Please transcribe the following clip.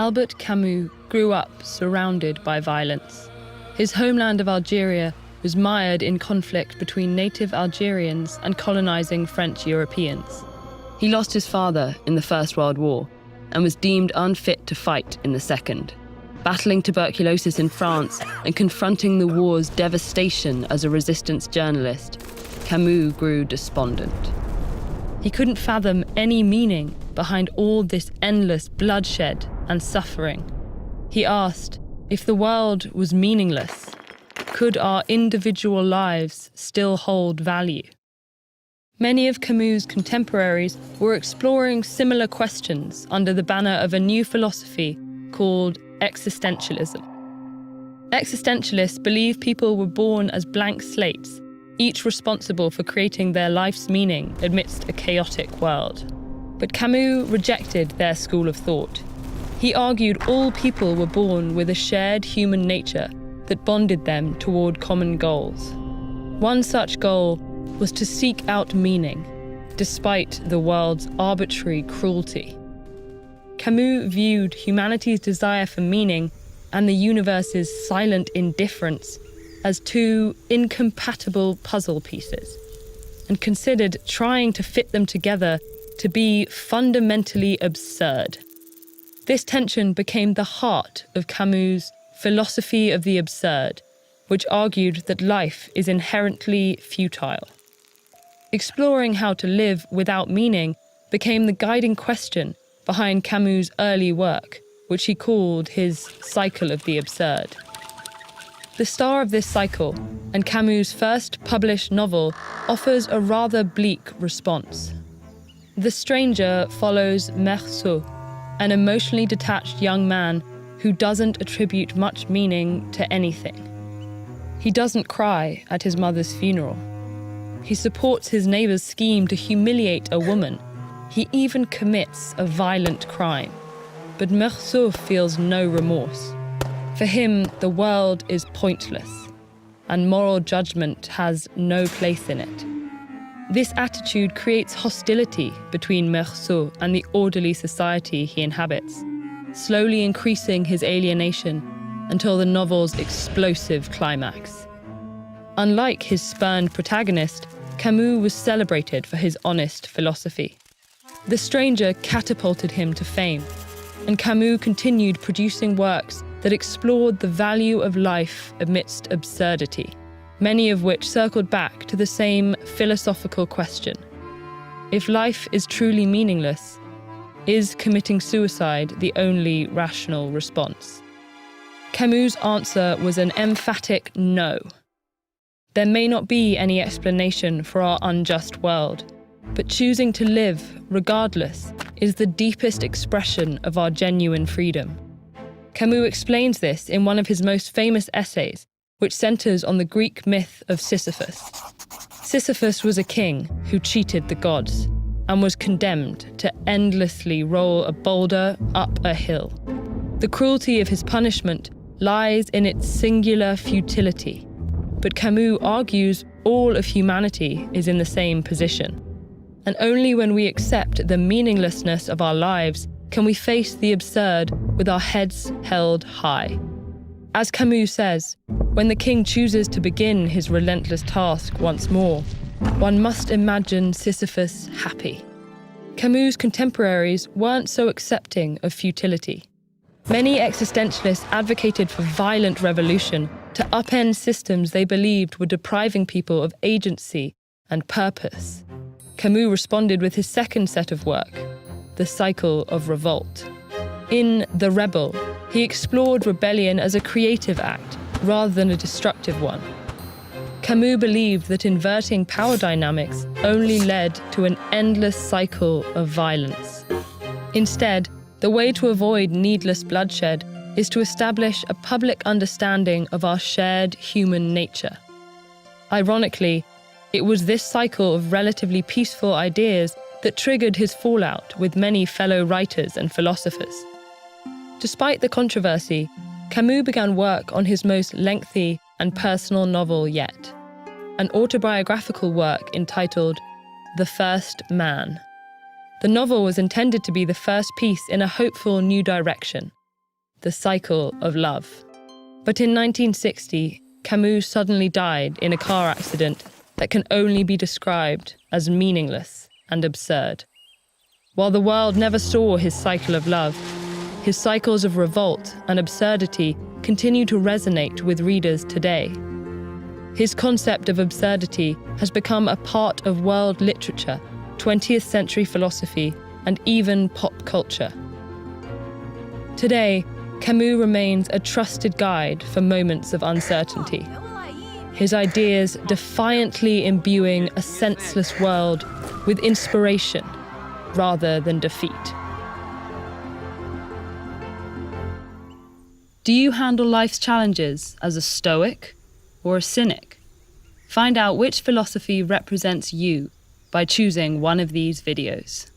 Albert Camus grew up surrounded by violence. His homeland of Algeria was mired in conflict between native Algerians and colonizing French Europeans. He lost his father in the First World War and was deemed unfit to fight in the Second. Battling tuberculosis in France and confronting the war's devastation as a resistance journalist, Camus grew despondent. He couldn't fathom any meaning behind all this endless bloodshed and suffering. He asked, if the world was meaningless, could our individual lives still hold value? Many of Camus' contemporaries were exploring similar questions under the banner of a new philosophy called existentialism. Existentialists believe people were born as blank slates, each responsible for creating their life's meaning amidst a chaotic world. But Camus rejected their school of thought. He argued all people were born with a shared human nature that bonded them toward common goals. One such goal was to seek out meaning, despite the world's arbitrary cruelty. Camus viewed humanity's desire for meaning and the universe's silent indifference as two incompatible puzzle pieces, and considered trying to fit them together to be fundamentally absurd. This tension became the heart of Camus' philosophy of the absurd, which argued that life is inherently futile. Exploring how to live without meaning became the guiding question behind Camus' early work, which he called his cycle of the absurd. The star of this cycle, and Camus' first published novel, offers a rather bleak response. The Stranger follows Meursault, an emotionally detached young man who doesn't attribute much meaning to anything. He doesn't cry at his mother's funeral. He supports his neighbor's scheme to humiliate a woman. He even commits a violent crime. But Meursault feels no remorse. For him, the world is pointless, and moral judgment has no place in it. This attitude creates hostility between Meursault and the orderly society he inhabits, slowly increasing his alienation until the novel's explosive climax. Unlike his spurned protagonist, Camus was celebrated for his honest philosophy. The Stranger catapulted him to fame, and Camus continued producing works that explored the value of life amidst absurdity, many of which circled back to the same philosophical question. If life is truly meaningless, is committing suicide the only rational response? Camus' answer was an emphatic no. There may not be any explanation for our unjust world, but choosing to live, regardless, is the deepest expression of our genuine freedom. Camus explains this in one of his most famous essays, which centers on the Greek myth of Sisyphus. Sisyphus was a king who cheated the gods and was condemned to endlessly roll a boulder up a hill. The cruelty of his punishment lies in its singular futility, but Camus argues all of humanity is in the same position. And only when we accept the meaninglessness of our lives can we face the absurd with our heads held high. As Camus says, when the king chooses to begin his relentless task once more, one must imagine Sisyphus happy. Camus' contemporaries weren't so accepting of futility. Many existentialists advocated for violent revolution to upend systems they believed were depriving people of agency and purpose. Camus responded with his second set of work, The Cycle of Revolt. In The Rebel, he explored rebellion as a creative act rather than a destructive one. Camus believed that inverting power dynamics only led to an endless cycle of violence. Instead, the way to avoid needless bloodshed is to establish a public understanding of our shared human nature. Ironically, it was this cycle of relatively peaceful ideas that triggered his fallout with many fellow writers and philosophers. Despite the controversy, Camus began work on his most lengthy and personal novel yet, an autobiographical work entitled The First Man. The novel was intended to be the first piece in a hopeful new direction, The Cycle of Love. But in 1960, Camus suddenly died in a car accident that can only be described as meaningless and absurd. While the world never saw his cycle of love, his cycles of revolt and absurdity continue to resonate with readers today. His concept of absurdity has become a part of world literature, 20th century philosophy, and even pop culture. Today, Camus remains a trusted guide for moments of uncertainty. His ideas defiantly imbuing a senseless world with inspiration rather than defeat. Do you handle life's challenges as a stoic or a cynic? Find out which philosophy represents you by choosing one of these videos.